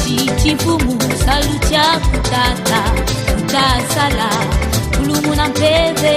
Chichifumu salutia kutata kutasala kulumuna mpeze.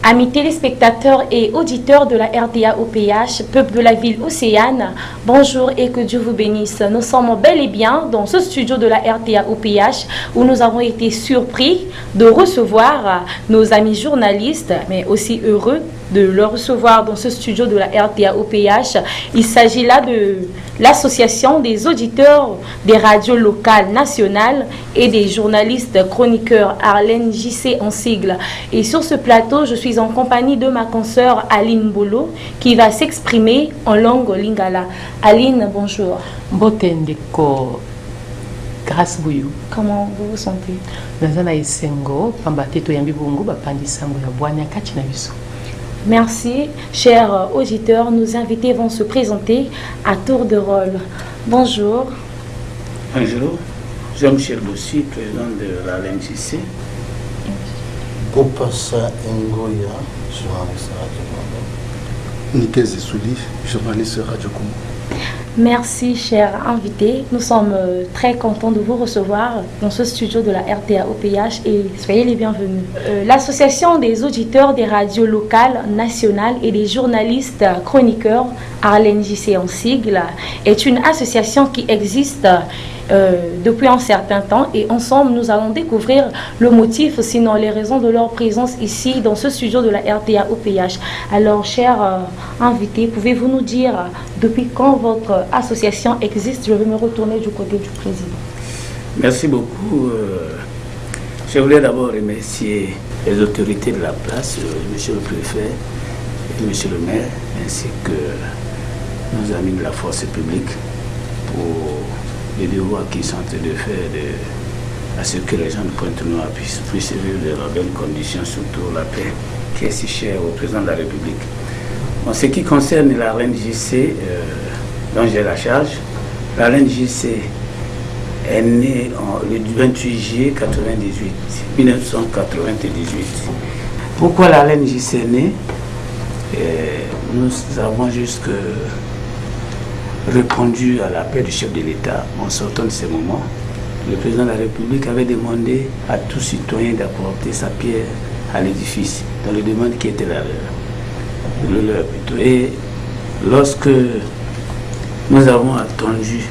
Amis téléspectateurs et auditeurs de la RDA-OPH, peuple de la ville Océane, bonjour et que Dieu vous bénisse. Nous sommes bel et bien dans ce studio de la RDA-OPH où nous avons été surpris de recevoir nos amis journalistes, mais aussi heureux de le recevoir dans ce studio de la RDA-OPH. Il s'agit là de l'association des auditeurs des radios locales nationales et des journalistes chroniqueurs Arlène JC en sigle. Et sur ce plateau, je suis en compagnie de ma consoeur Aline Bolo qui va s'exprimer en langue lingala. Aline, bonjour. Botendeko grâce Bouyou. Comment vous vous sentez? Nazana Isengo, Pambateto Yambibungu, Bapandi Sango Yabwania Kachinabiso. Merci, chers auditeurs. Nos invités vont se présenter à tour de rôle. Bonjour. Bonjour, Jean-Michel Bossi, président de la LNJC. Popassa Ngoya, journaliste Radio Congo. Niké Zessouli, journaliste Radio Congo. Merci, chers invités. Nous sommes très contents de vous recevoir dans ce studio de la RDA-OPH et soyez les bienvenus. L'association des auditeurs des radios locales, nationales et des journalistes chroniqueurs, Arlène JC en sigle, est une association qui existe depuis un certain temps et ensemble nous allons découvrir le motif, sinon les raisons de leur présence ici dans ce studio de la RDA-OPH. Alors, chers invités, pouvez-vous nous dire depuis quand votre association existe? Je vais me retourner du côté du président. Merci beaucoup. Je voulais d'abord remercier les autorités de la place, monsieur le préfet et monsieur le maire, ainsi que nos amis de la force publique pour les devoirs qu'ils sont en train de faire à ce que les gens de Pointe-Noire puissent vivre dans de bonnes conditions, surtout la paix qui est si chère au président de la République. En ce qui concerne la LNJC, dont j'ai la charge, la LNJC est née le 28 juillet 1998. Pourquoi la LNJC est née? Nous avons juste répondu à l'appel du chef de l'État en sortant de ces moments. Le président de la République avait demandé à tout citoyen d'apporter sa pierre à l'édifice, dans les demandes qui étaient la leur. Et lorsque nous avons attendu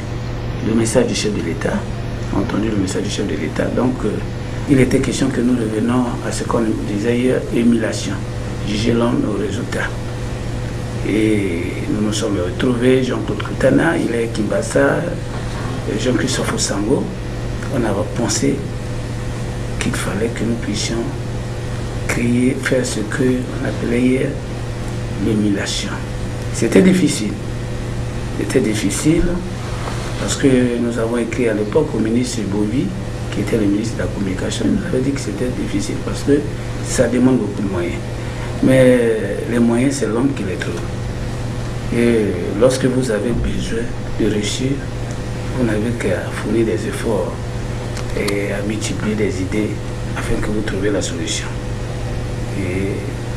le message du chef de l'État, donc il était question que nous revenons à ce qu'on disait hier, émulation, juger l'homme au résultat. Et nous nous sommes retrouvés, Jean-Claude Koutana, il est Kimbassa, Jean-Christophe Osango. On a pensé qu'il fallait que nous puissions faire ce qu'on appelait hier l'émulation. C'était difficile. Parce que nous avons écrit à l'époque au ministre Bovi, qui était le ministre de la Communication, il nous avait dit que c'était difficile parce que ça demande beaucoup de moyens. Mais les moyens, c'est l'homme qui les trouve. Et lorsque vous avez besoin de réussir, vous n'avez qu'à fournir des efforts et à multiplier des idées afin que vous trouviez la solution. Et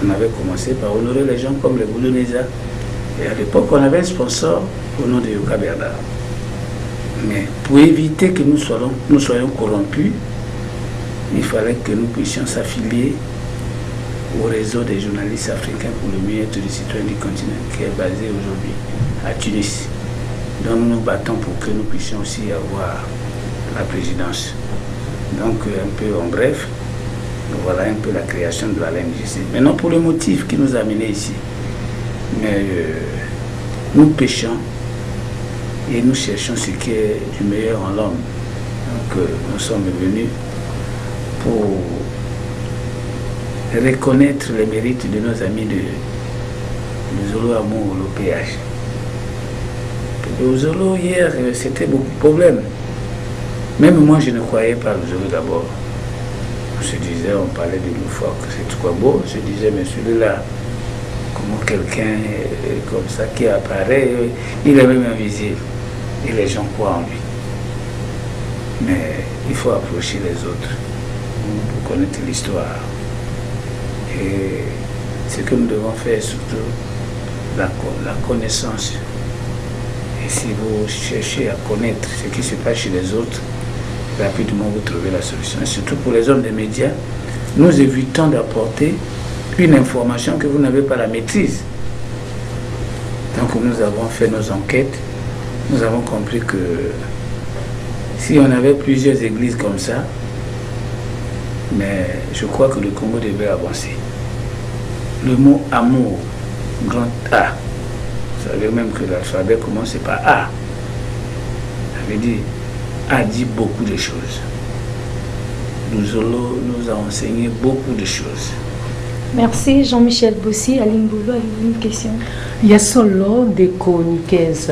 on avait commencé par honorer les gens comme les Boulonesa. Et à l'époque, on avait un sponsor au nom de Yoka Bernard. Mais pour éviter que nous soyons corrompus, il fallait que nous puissions s'affilier au réseau des journalistes africains pour le mieux-être des citoyens du continent qui est basé aujourd'hui à Tunis. Donc nous nous battons pour que nous puissions aussi avoir la présidence. Donc un peu en bref, voilà un peu la création de la LNJC. Maintenant pour le motif qui nous a amenés ici. Mais nous péchons et nous cherchons ce qui est du meilleur en l'homme. Donc nous sommes venus pour reconnaître les mérites de nos amis de Zolo Amour, l'OPH. Le Zolo, hier, c'était beaucoup de problèmes. Même moi, je ne croyais pas le Zolo d'abord. On se disait, on parlait de Loufoque, c'est quoi beau. Je disais, mais celui-là, comment quelqu'un comme ça qui apparaît, il est même invisible. Et les gens croient en lui. Mais il faut approcher les autres pour connaître l'histoire. Et ce que nous devons faire, surtout la connaissance Et si vous cherchez à connaître ce qui se passe chez les autres, rapidement vous trouvez la solution. Et surtout pour les hommes des médias, nous évitons d'apporter une information que vous n'avez pas la maîtrise. Donc nous avons fait nos enquêtes, nous avons compris que si on avait plusieurs églises comme ça, mais je crois que le Congo devait avancer. Le mot amour, grand A, vous savez même que l'alphabet commence par A. Ça veut dire, A dit beaucoup de choses. Luzolo nous a enseigné beaucoup de choses. Merci Jean-Michel Bossi. Aline Boulou, avez-vous une question? Il y a solo des chroniqueuses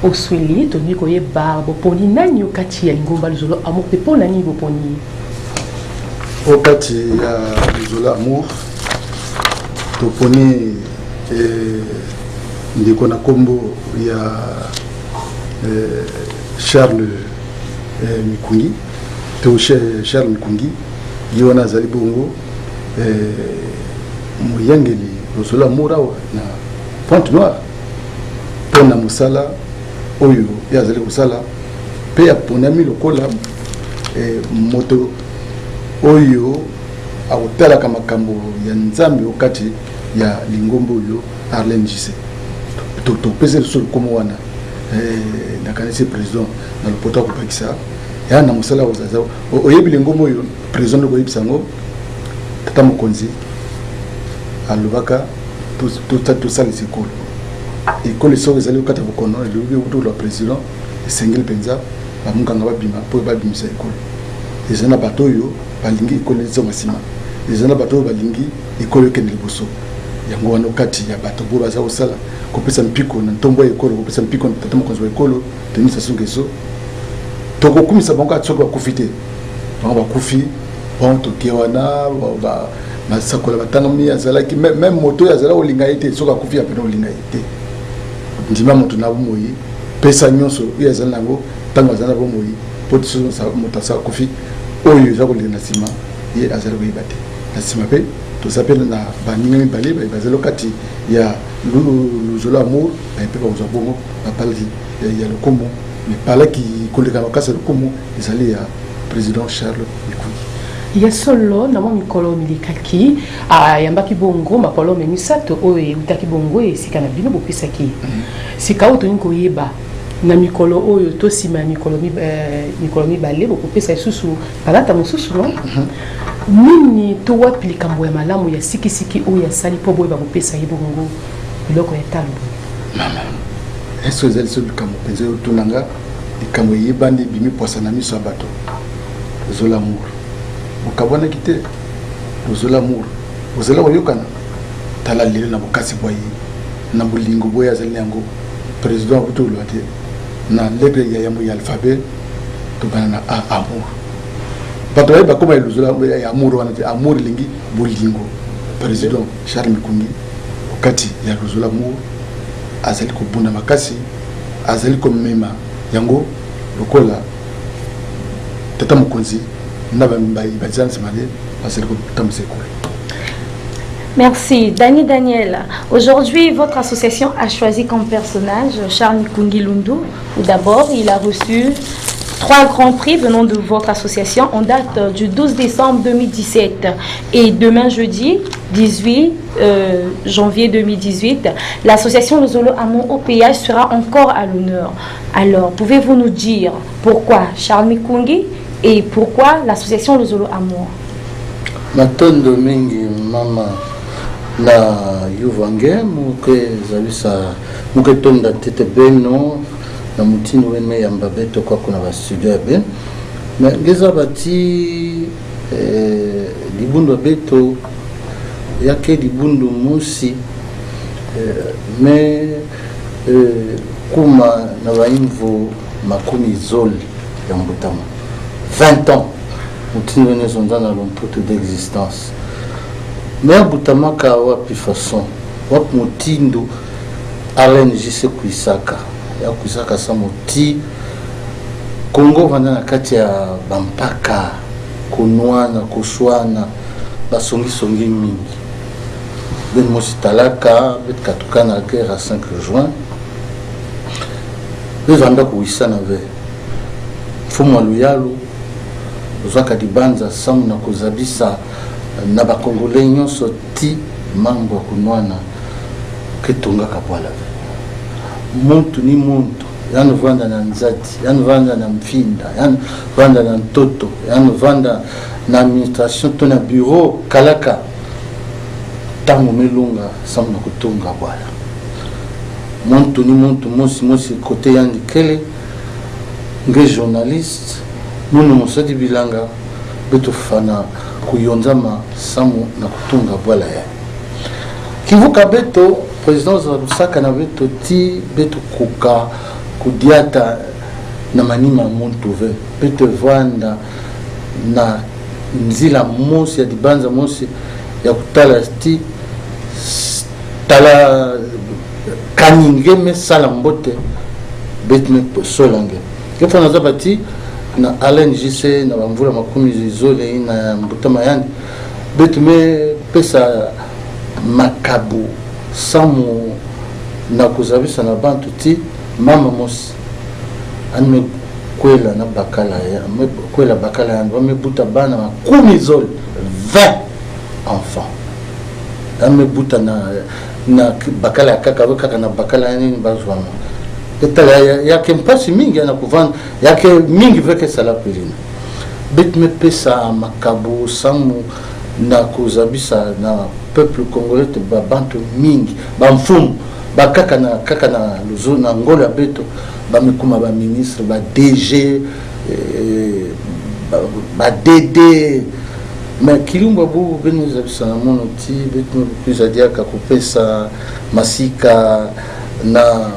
au Swili, Tony Koye Barbo, Poni Nanyo Kati, Alingomba Luzolo, Amour, Pepo Nani Boponi. Au Kati, il y a Luzolo Amour, Toponi, Ndikona Kombo, il y a Charles Mikungi, Charles Mikungi, Yona Zalibongo, Mouyangeli, Luzolo Amour, na Pointe Noire, Pona Moussala, Oyo, Yazali Moussala, Pea Ponami Lokola, Moto Oyo, Aotala Kamakambo, Yanzambi Okati, ya Lingombo Yo, Arlène Jissé. To pese le sol comme wana, na kanisi président, na le pota ko pakisa, ya na Moussala Ozaza, Oyebi Lingombo Yo, président de Goyib Sango, Tata Mokonzi, Alubaka, tout ça les écoles. École sort les alliés au Katabokono, le président, et Sengel Penza, la Munganga Bima, pour Babimisa école. Les Zana Batoyo, Balingi, école des Zomasima. Les Zana Batoyo, Balingi, école Kendel Bosso. Yango Kati, Yabato Bobaza Osala, Kopesa Mpiko, Nantombo école, Kopesa Mpiko, Tatamokonzo école, Denis Sassou. Toko Kumi Sabonga, Tsoko Kufite. On va Kufi, on Tokewana, Masakola Batangami, Azalaki, même moto, Azala Olingaïté, Soka Kufi a pris Olingaïté. Ndima moto na bomoyi pesa nyonso yazana nango tango azana bomoyi potiso sa motasa kofi oyo za kolena sima ye azala koyibate na sima pe to s'appelle na baninga mibale bazalo kati ya Luzolo Amour pe ba uza bongo ba paldi ya le komo mais pala ki koleka makasa le komo ezali ya président Charles Mikungi. Il y a solo na mo mikolo milikaki yambaki bongo mapolo memisato oyo utaki bongo esika na bino bopisaki sika oto nko yeba na mikolo oyo to sima mikolo mibale bokopesa isusu balata mosusu no nini to wapi likambo ya malamu ya sikisiki oyo asali po boye bakopesa ye bongo biloko ya talo mama est-ce que vous allez sur le camp penser tunanga likambo yebandi bimi posa na miso abato Luzolo Amour Bukabwana kite Luzolo Amour Luzolo Oyokana tala lile na bukasi boye na bulingo boye azali yango président buto loate na lettre ya yamu ya alphabet to bana a amour bato ba koma Luzolo ya amour wana te amour lingi bulingo président Charles Mikungi wakati ya Luzolo Amour azali ko bunda makasi azali ko mema yango lokola Tata Mokonzi. Merci. Daniel, aujourd'hui, votre association a choisi comme personnage Charles Mikungi Lundu. D'abord, il a reçu 3 grands prix venant de votre association en date du 12 décembre 2017. Et demain, jeudi 18 janvier 2018, l'association Luzolo Amour OPH sera encore à l'honneur. Alors, pouvez-vous nous dire pourquoi Charles Mikungi et pourquoi l'association Luzolo Amour? Matondo mingi mama na yuvange muke zabisa muke tonda tete beno na mutini wene ya mbabeto kwa kuna ba studio ben mais ngeza bati libundo beto yake libundo musi mais kuma na baimvu makumi zoli ya mbutama 20 ans, nous sommes dans l'omputo d'existence. Mais à Boutamaka, wapi façon, wap mutindo, Arlène Jissé Kuisaka, ya Kuisaka Samoti, Congo vanda na kati ya Bampaka, Konwana, Koswana, basongi songi mingi. Ben Mositalaka, bet Katuka na guerre à 5 juin. ezanda kuwisana ve mfumo wa luyalo ozwaka dibanza samu na kozabisa na bakongole nyonso ti mambo ya kunwana ketongaka bwala ve muntu ni muntu yani vanda na nzati yani vanda na mfinda yani vanda na ntoto yani vanda na administration to na bureau kalaka tango melunga samu na kutunga bwala muntu ni muntu mosi kote yandi kele nge journaliste nunu mosadi bilanga beto fana kuyonzama samu na kutunga bwala ya kivuka beto president za Lusaka na beto ti beto kuka kudiata na manima muntu ve beto vanda na nzila mosi ya dibanza mosi ya kutala ti tala kaninge me sala mbote betme solange kefana zabati na Alain JC na bamvula makumi zizole na mbutama yani betme pesa makabu samu na kuzabisa na bantu ti mama mosi anme kwela na bakala ya kwela bakala ya bamebuta bana makumi zole 20 enfants anme buta na bakala kaka na bakala yani bazwana etala yake mpasi mingi ana kuvana yake mingi veke sala pelina betme pesa makabu samu na kuzabisa na peuple congolais te babantu mingi bamfumu bakaka na luzo na ngolo ya beto bamekuma ba ministre ba DG ba DD mais kilumba bu benizabisa na mono ti betme kuzadia ka kupesa masika na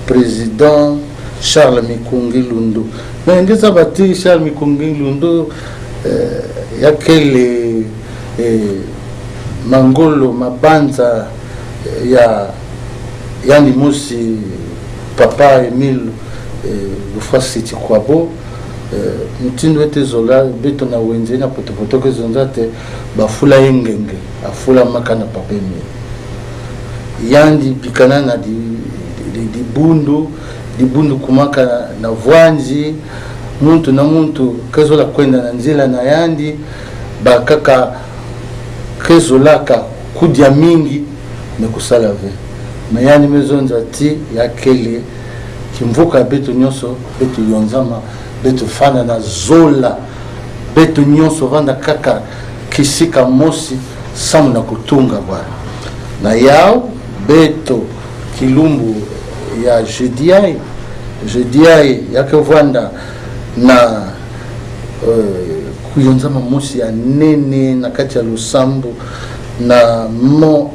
président Charles Mikungi Lundu mais ngeza bati Charles Mikungi Lundu yakele mangolo mabanza ya yani musi papa Emile Lufasiti Kwabo mutindo ete zola beto na wenze na potopoto ke zonzate bafula yengenge afula makana papa Emile yandi pikana na di bundu kumaka na vwanzi muntu na muntu kezola kwenda na nzila na yandi bakaka kezolaka kudia mingi mekusala ve mayani mezonza ti yakele kimvuka betu nyonso betu yonzama betu fana na zola betu nyonso vanda kaka kisika mosi samu na kutunga bwana na yao beto kilumbu ya jediai yake vanda na kuyonzama mosi ya nene na kati ya Lusambo na mo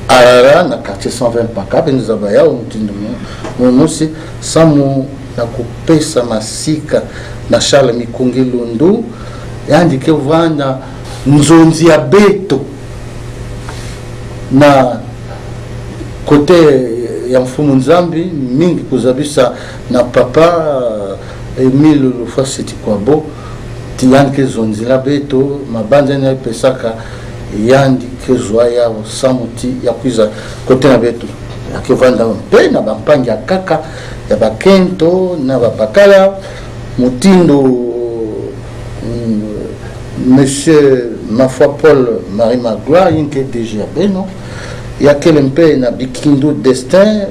arara na quartier 120 paka benizaba yao mtindo mosi samu na kupesa masika na Charles Mikungi Lundu yandi ke vanda nzonzi ya beto na kote ya mfumu nzambi mingi kuzabisa na papa Emile Lufasiti Kwabo tiyandi ke zonzila beto mabanja na pesaka yandi ke zwa ya samuti ya kuiza kote na beto akivanda mpe na bampangi ya kaka ya bakento na babakala mutindo monsieur Mafwa Paul Marie Magloire yinke DG Beno yakele mpe na bikindu destin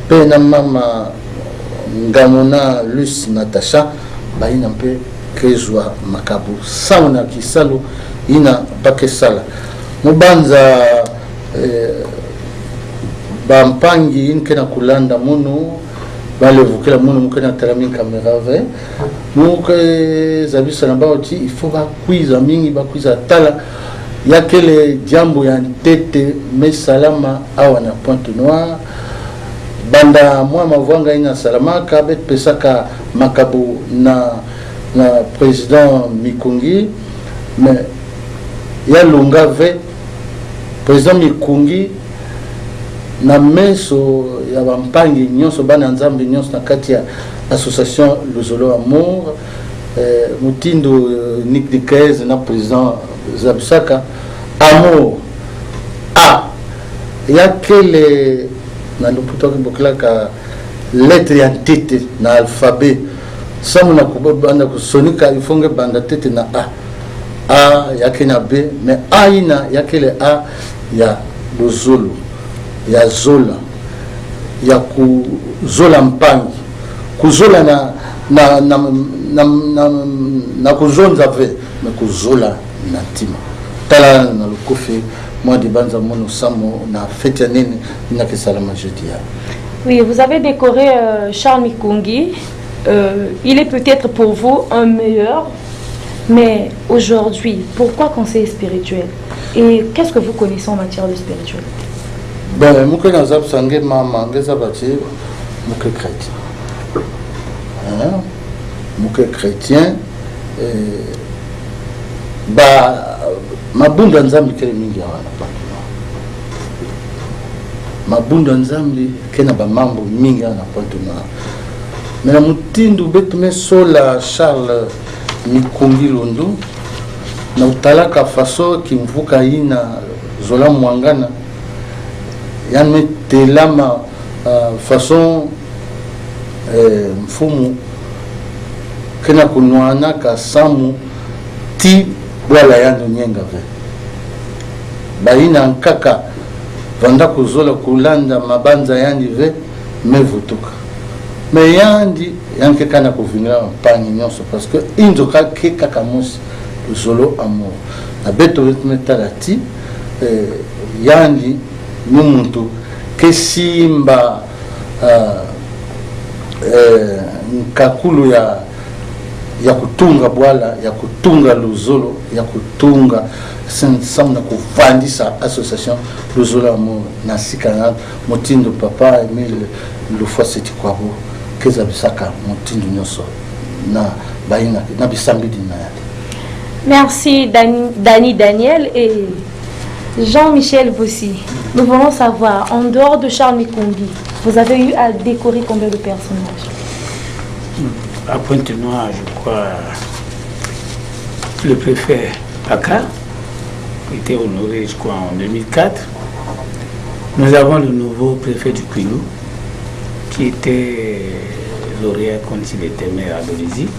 pe na mama ngamona Luce Natasha baina mpe kezwa makabu sauna kisalo ina bakesala mubanza bampangi inke na kulanda muno balevukela muno mukena talami kamera ve muke zabisa na baoti il faut bakwiza mingi bakwiza tala yakele jambo ya ntete mesalama awa na Pointe Noire banda mwa mavwanga ina salamaka bet pesaka makabu na président Mikungi mais ya lunga ve président Mikungi na meso ya bampangi nyonso bana nzambe nyonso na kati ya association Luzolo Amour mutindo Nick Dikez na président Zabisaka Amour yakele na luputo kiboklaka lettre ya tete na alphabet samu na kubanda kusonika ifonge banda tete na a yake na b mais a ina yake le a ya lozolo ya zola ya kuzola mpangi kuzola na kuzonza ve mais kuzola na tima tala na lukofi moi de banza mono samo na fête nene na kesalama jeudi. Oui, vous avez décoré Charles Mikungi. Il est peut-être pour vous un meilleur, mais aujourd'hui, pourquoi conseiller spirituel? Et qu'est-ce que vous connaissez en matière de spiritualité? Ben, moi, quand je suis maman, je suis chrétien. Je suis chrétien. Mabunda nzambi kele mingi wana mabunda nzambi kena ba mambo mingi na Pointe-Noire mais na mutindu betu mesola Charles Mikungi Londo na utalaka faso kimvuka ina zola mwangana yame telama façon mfumu kena kunwana ka samu ti wala yando nyenga ve baina nkaka vanda kuzola kulanda mabanza yandi ve mevutuka me yandi yanke kana kuvingira mpangi nyonso parce que inzo ke kaka musi zolo amour na beto metalati yandi ni muntu ke simba nkakulu ya kutunga bwala ya kutunga luzolo ya kutunga samna kuvandisa association luzolo amour na sika motindo papa Emile Lufwa seti kwabo keza bisaka motindo nyoso na baina na bisambidi na yali. Merci Dani Daniel et Jean-Michel Bossi. Nous voulons savoir, en dehors de Charles Mikungi, vous avez eu à décorer combien de personnages? À Pointe-Noire, je crois, le préfet Paka était honoré, je crois, en 2004. Nous avons le nouveau préfet du Quilou, qui était lauréat quand il était maire à Dolisie.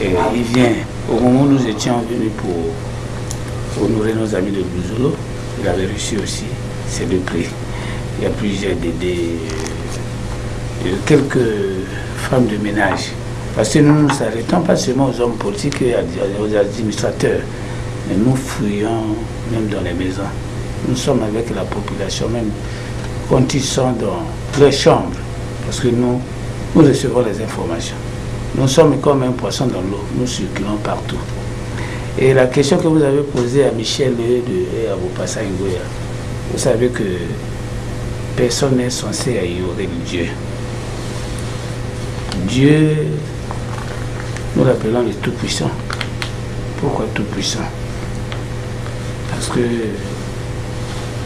Et il vient, au moment où nous étions venus pour honorer nos amis de Bouzolo, il avait reçu aussi ces deux prix. Il y a plusieurs d'aider quelques femmes de ménage. Parce que nous ne nous arrêtons pas seulement aux hommes politiques et aux administrateurs, mais nous fouillons même dans les maisons. Nous sommes avec la population même quand ils sont dans les chambres, parce que nous recevons les informations. Nous sommes comme un poisson dans l'eau, nous circulons partout. Et la question que vous avez posée à Michel et à Bopassa Ngoya, vous savez que personne n'est censé ignorer Dieu. Dieu, nous l'appelons le Tout-Puissant. Pourquoi Tout-Puissant? Parce que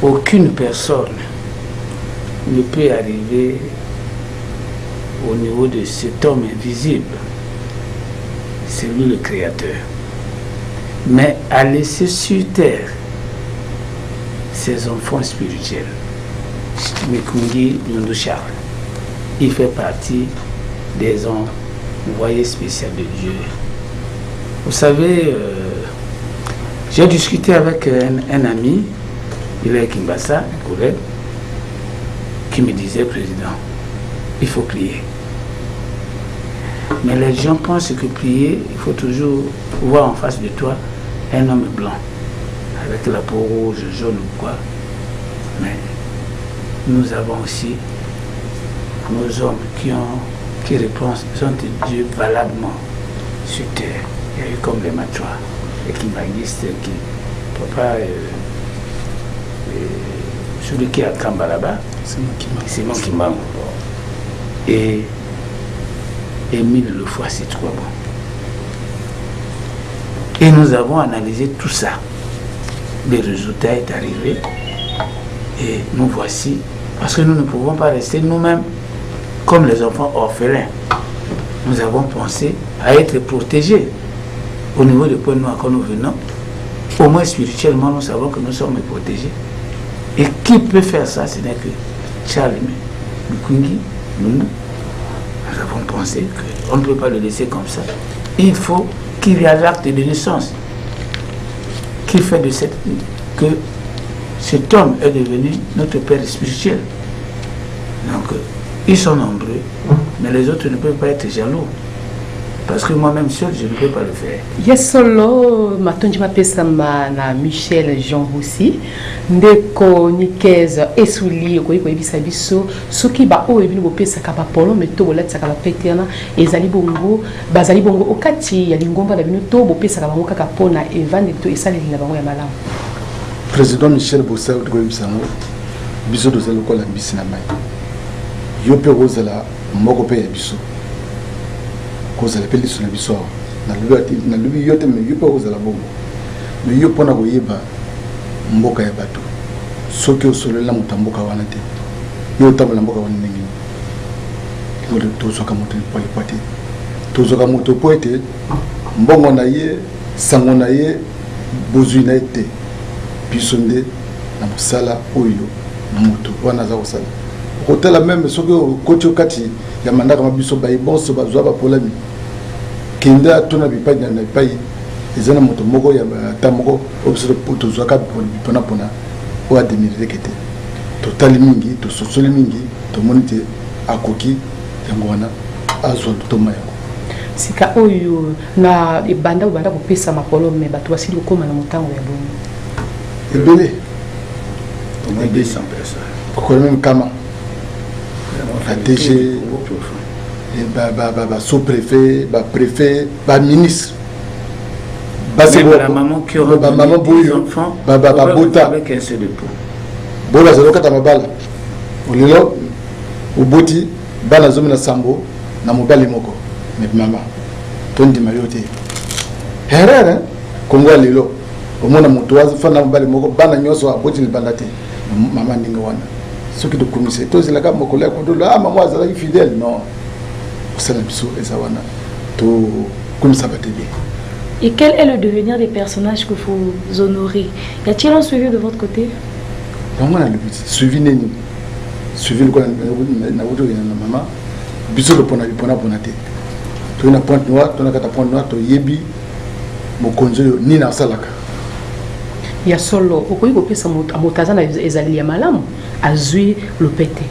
aucune personne ne peut arriver au niveau de cet homme invisible. C'est lui le Créateur. Mais à laisser sur terre ses enfants spirituels. Mikungi Londo Charles, il fait partie des envoyés spéciaux de Dieu. Vous savez, j'ai discuté avec un ami, il est à Kinshasa, un collègue, qui me disait, président, il faut prier. Mais les gens pensent que prier, il faut toujours voir en face de toi un homme blanc, avec la peau rouge, jaune ou quoi. Mais nous avons aussi nos hommes qui répondent de Dieu valablement sur terre. Il y a eu comme les Matois, les Kimbangistes, papa, celui qui est à Kamba là-bas, c'est mon Kimbango. Et Emile Lufwa, c'est trop bon. Et nous avons analysé tout ça. Le résultat est arrivé. Et nous voici, parce que nous ne pouvons pas rester nous-mêmes comme les enfants orphelins. Nous avons pensé à être protégés au niveau de Pointe-Noire quand nous venons. Au moins spirituellement, nous savons que nous sommes protégés. Et qui peut faire ça? Ce n'est que Charles Mikungi Londo nous avons pensé qu'on ne peut pas le laisser comme ça. Il faut qu'il y ait l'acte de naissance qui fait que cet homme est devenu notre père spirituel. Donc, ils sont nombreux, mais les autres ne peuvent pas être jaloux. Parce que moi-même seul, je ne peux pas le faire. Yes, solo, matondi mapesa na Michel Jean Roussi, ndeko Nikez Esuli, okoyi koyebisa biso, soki ba o ebini bopesa ka polo meto bolatisa ka petena ezali bongo, bazali bongo okati ya lingomba na bino to bopesa ka bango kaka pona evande to esaleli na bango ya malamu. Président Michel Bossa okoyebisa ngo biso dozali lokola mbisi na mai. Yo pe kozala moko pe ya biso. Kozala pe liso na biso na lubi yote me yo pe kozala bongo. Me yo pona koyeba mboka ya bato. Soki osolela mutamboka wana te. Yo tambola mboka wana ningi. Ngole tozoka moto pali pati. Tozoka moto poete mbongo na ye, sango na ye, bozui na ete. Biso nde na mosala oyo na moto wana za kosala. Hôtel même ce que côté kati ya mandaka mabiso ba ibonso bazwa ba polami kenda tona bipai na bipai ezana moto moko ya tamoko obsero poto zwaka pona pona o admiré kete total mingi to sosoli mingi to monite akoki yango wana azwa to mayango sika oyo na ibanda ubanda kopesa makolo me bato basili kokoma na motango ya bongo ebele Au moins 200 personnes. Pourquoi même Kama la DG, sous-préfet, préfet, ministre. La maman qui aura des enfants avec un seul époux. Bola zaloka tamabala. Olilo uboti bala zomi na sambo na mobali moko. Mais maman tondi mayote. Herere Kongo lilo. Omona mutu wazi fana mobali moko bana nyoso aboti libandate. Maman ndinga wana. Ce qui est commissaire, tous les gars, mon collègue, ah, maman, elle est fidèle. Non, c'est la biso et ça, tout comme ça va te bien. Et quel est le devenir des personnages que vous honorez? Y a-t-il un suivi de votre côté? On a le but. Suivi Neni. Suivi le maman. Biso le pona bonate. Tu as une pointe noire, tu as une pointe noire, tu as yebi, mon conjoint, ni na salaka. Ya solo okoyi kopesa motaza na ezali ya malamu azui lopete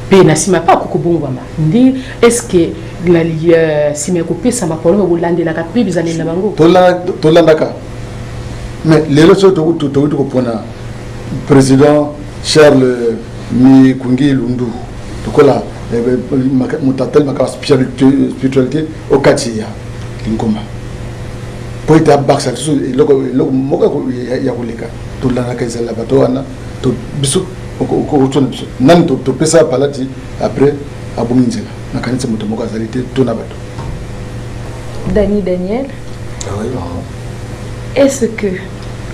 pe na sima pa kokobongwama ndi est-ce que la sima kopesa makolo bolandela ka pe bizali na bango tolandaka mais lelo so to kopona président Charles Mikungi Lundu tokola mutatel maka spiritualité au Katia Lingoma pour être à Baksa, le moka ya kuleka to la kaisa la batoana to biso nan to pesa palati après abunginzela na kanisa moto moka zalite to na bato. Daniel, oui, est-ce que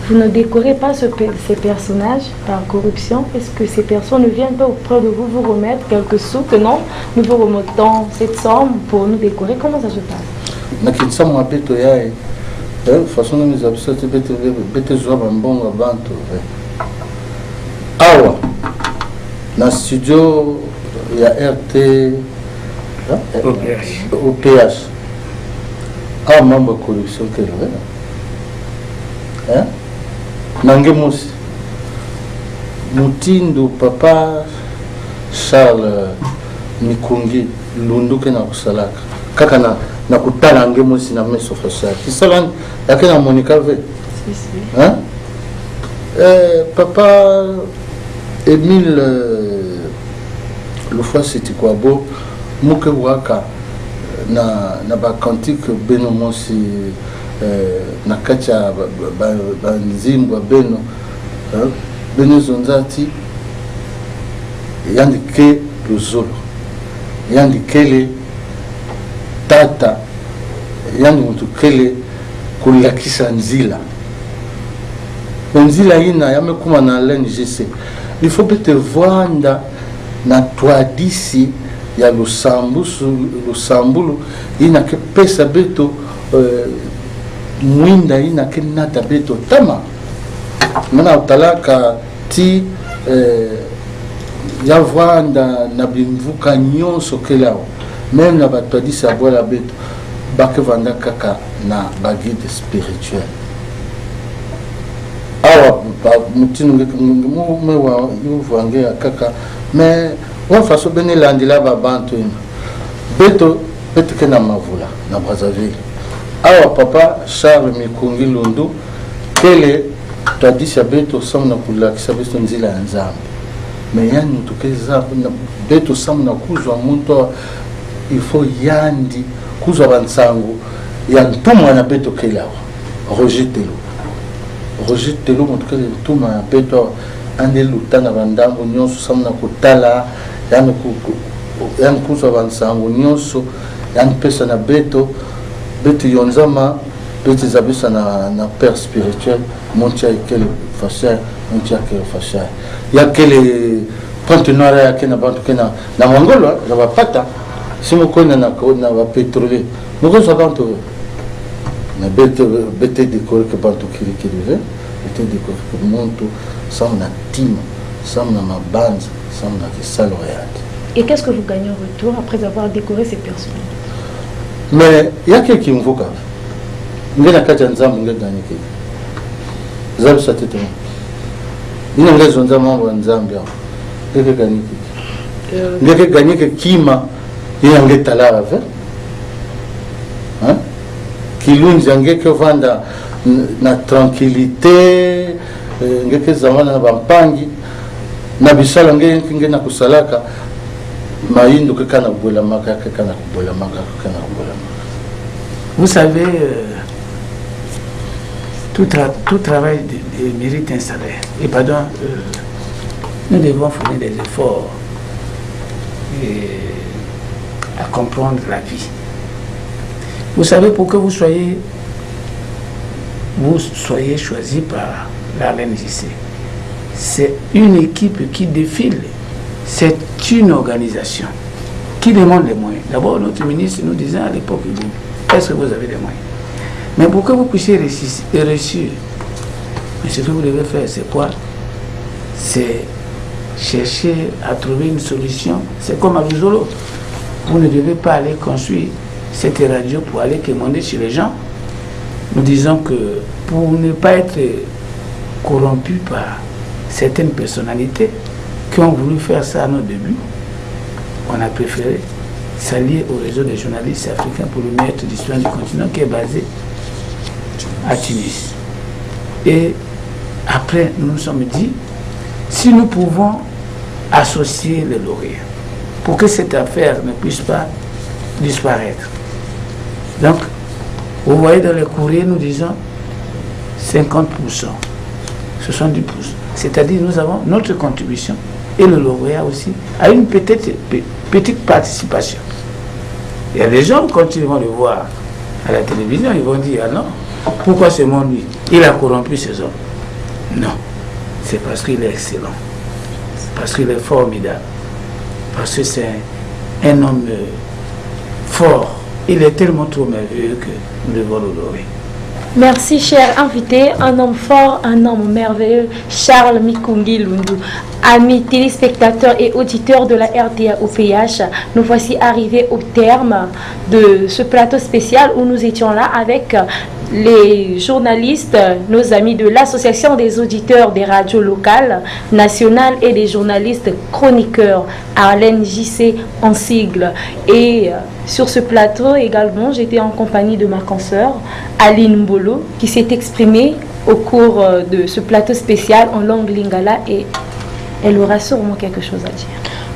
vous ne décorez pas ces personnages par corruption? Est-ce que ces personnes ne viennent pas auprès de vous vous remettre quelques sous que non, nous vous remettons cette somme pour nous décorer? Comment ça se passe? Na kinsa mo apeto ya de façon dont nous avons bete zoa bambongo bantu awa na studio ya RT OPH awa mambo corruption que hein nange mosi mutindo papa Charles Mikungi Lundu ke na kusalaka kaka na kutala nge mosi na meso fasal kisala yake na Monica ve hein papa Emile le fois c'était quoi beau muke waka na ba cantique beno mosi na kacha ba nzimbo beno beno zonzati yandike luzolo yandikele tata yani mtu kele kulakisa nzila nzila ina yamekuma na LNGC il faut peut-être voir na twadisi ya lusambulu ina ke pesa beto mwinda ina ke nata beto tama mana utalaka ti ya vwanda na bimvuka nyonso kelao même na bato adi sa bola beto bake vanda kaka na baguide spirituel awa mutinu mewa yuvange ya kaka mais wa façon bene landila babantu beto ke na mavula na Brazzaville awa papa Charles Mikungi Lundu kele tradition beto samna kulakisa beto nzila ya nzambe mais yani tukeza beto samna kuzwa muntu il faut yandi kuzwa bansango ya ntumwa na beto kelawa Roger Telo muntu kele ntumwa na beto ande lutana bandambo nyonso samna kutala yani kuzwa bansango nyonso yani pesa na beto yonzama beto zabisa na père spirituel montia ikele fasha montia kele fasha ya kele Pointe Noire ya kena bantu kena na Mongola za bapata simo kona na ba pétrolier moko so bantu na bete décoré que bantu kiri bete décoré que monto samna tima samna mabanza samna kisalo yati. Et qu'est-ce que vous gagnez en retour après avoir décoré ces personnes? Mais il y a quelqu'un qui me voit. Ngena kaja nzambu ngedani ke. Zabu satete. Ina ngezo nzambu wa nzambu yao. Ngeke gagné que kima ina ngetala ave. Hein? Kilunja ngeke vanda na tranquillité ngeke zamana na bampangi na bisala ngeke na kusalaka maindu ke kana kubola maka ke kana kubola maka kana kubola. Vous savez, tout travail mérite un salaire. Et pardon, nous devons fournir des efforts à comprendre la vie. Vous savez, pour que vous soyez choisi par la LNJC, c'est une équipe qui défile. C'est une organisation qui demande les moyens. D'abord, notre ministre nous disait à l'époque, est-ce que vous avez des moyens? Mais pour que vous puissiez réussir, ce que vous devez faire, c'est quoi? C'est chercher à trouver une solution. C'est comme à Luzolo. Vous ne devez pas aller construire cette radio pour aller commander chez les gens. Nous disons que pour ne pas être corrompu par certaines personnalités qui ont voulu faire ça à nos débuts, on a préféré s'allier au réseau des journalistes africains pour le maître d'histoire du continent qui est basé à Tunis. Et après, nous nous sommes dit, si nous pouvons associer les lauréats pour que cette affaire ne puisse pas disparaître. Donc, vous voyez dans les courriers, nous disons 50%, 70%. C'est-à-dire nous avons notre contribution et le lauréat aussi a une petite participation. Il y a des gens, quand ils vont le voir à la télévision, ils vont dire, ah non, pourquoi c'est mon lui? Il a corrompu ces hommes. Non, c'est parce qu'il est excellent, parce qu'il est formidable, parce que c'est un homme fort. Il est tellement trop merveilleux que nous devons l'honorer. Merci, cher invité, un homme fort, un homme merveilleux, Charles Mikungi Lundu. Amis téléspectateurs et auditeurs de la RTA OPH, nous voici arrivés au terme de ce plateau spécial où nous étions là avec les journalistes, nos amis de l'Association des auditeurs des radios locales, nationales et des journalistes chroniqueurs à l'NJC en sigle. Et sur ce plateau également, j'étais en compagnie de ma consoeur Aline Mbolo qui s'est exprimée au cours de ce plateau spécial en langue lingala et elle aura sûrement quelque chose à dire.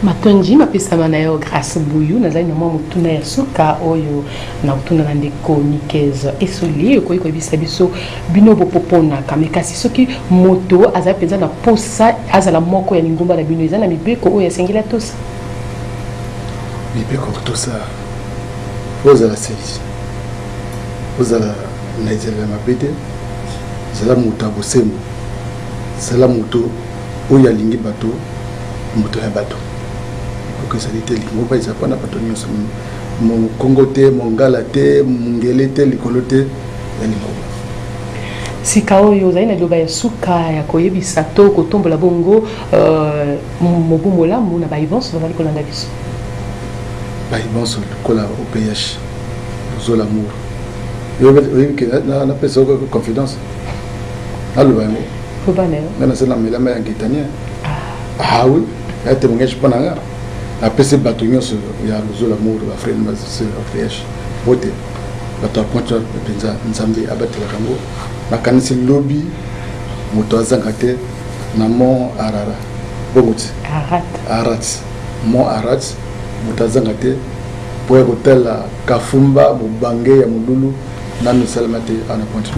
Matondi mapesama na yo grâce buyu nazali na mwa mutuna ya suka oyo na mutuna na ndeko Nikeza esoli ko bisa biso bino bopopona kamekasi soki moto aza penza na posa azala moko ya lingomba na bino eza na mibeko oyo asengela tosa mibeko tosa oza la seli oza la naizela mabete zala muta bosembo zala muto oyo alingi bato muto ya bato que ça était lingo pas ça pas na bato nyonso mon Congo te mon Ngala te mungele te likolo te ya lingo sika oyo zaina loba ya suka ya koyebisa to kotombola bongo mobumola muna ba Yvon so va kolanda biso Ils sont au PH. Ils ont l'amour. Oui, on appelle ça confidence. Alors, mais c'est la meilleure mère qui ah oui, il y a des gens qui après ces bâtons, il y a l'amour, la frère, la sœur, la PH. Voter. Bato aponcha penza nzambe abati bakango makanisi lobby moto azangate na Mont Arara bobuti Arat Mont Arat moto azangate pour hôtel Kafumba Mubange ya Mululu nanu salamate anaponcha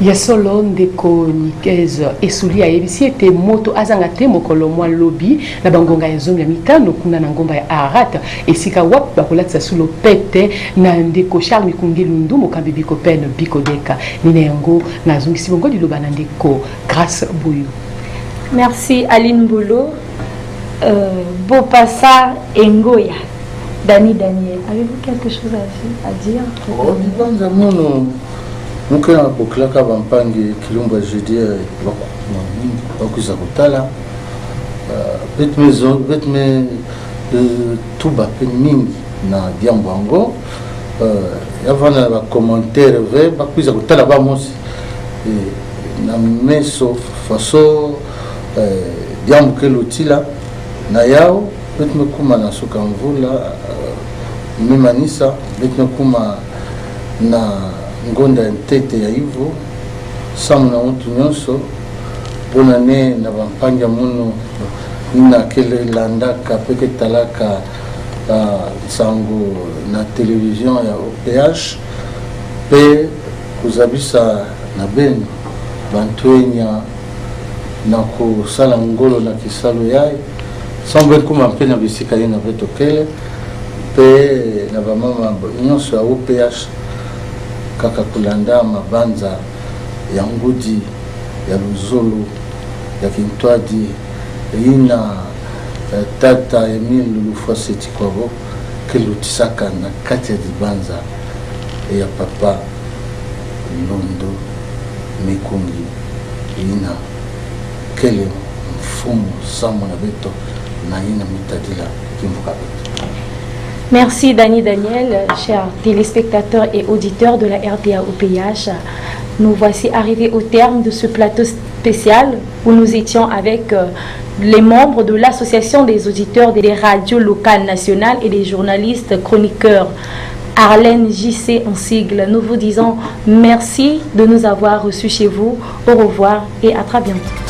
ya solo ndeko Nikez esuli ya ebisi ete moto azangate mokolo mwa lobby na bangonga ya zomi ya mitano kuna na ngomba ya Arat esika wap bakolatisa sulo pete na ndeko Charles Mikungelu Ndu mokambi biko pen biko deka nina yango na zungisi bongo liloba na ndeko Grâce Bouyou. Merci Aline Bolo. Bopassa Ngoya. Dani Daniel, avez-vous quelque chose à dire? Mukena boklaka bampangi kilumba jeudi bakuza kutala betme tuba mingi na diambango yavana ba commentaire ve bakuza kutala ba mosi na meso faso diamkelo tila na yao betme kuma na suka mvula mimanisa betme kuma na ngonda ntete ya hivyo samu na mtu nyonso bonane na bampanja muno na kele landaka peke talaka sango na television ya OPH pe kuzabisa na beni bantwenya na kusala ngolo na kisalo yai sambe kuma mpena bisika yena vetokele pe na bamama nyonso ya OPH kaka kulanda mabanza ya ngudi ya Luzolo ya Kintwadi ina tata Emile Lufoseti kwabo kelutisaka na kati ya dibanza ya papa Londo Mekungi ina kele mfumo samu na beto na ina mitadila kimbuka beto. Merci Dani Daniel, chers téléspectateurs et auditeurs de la RDA OPH. Nous voici arrivés au terme de ce plateau spécial où nous étions avec les membres de l'association des auditeurs des radios locales nationales et des journalistes chroniqueurs Arlène JC en sigle. Nous vous disons merci de nous avoir reçus chez vous. Au revoir et à très bientôt.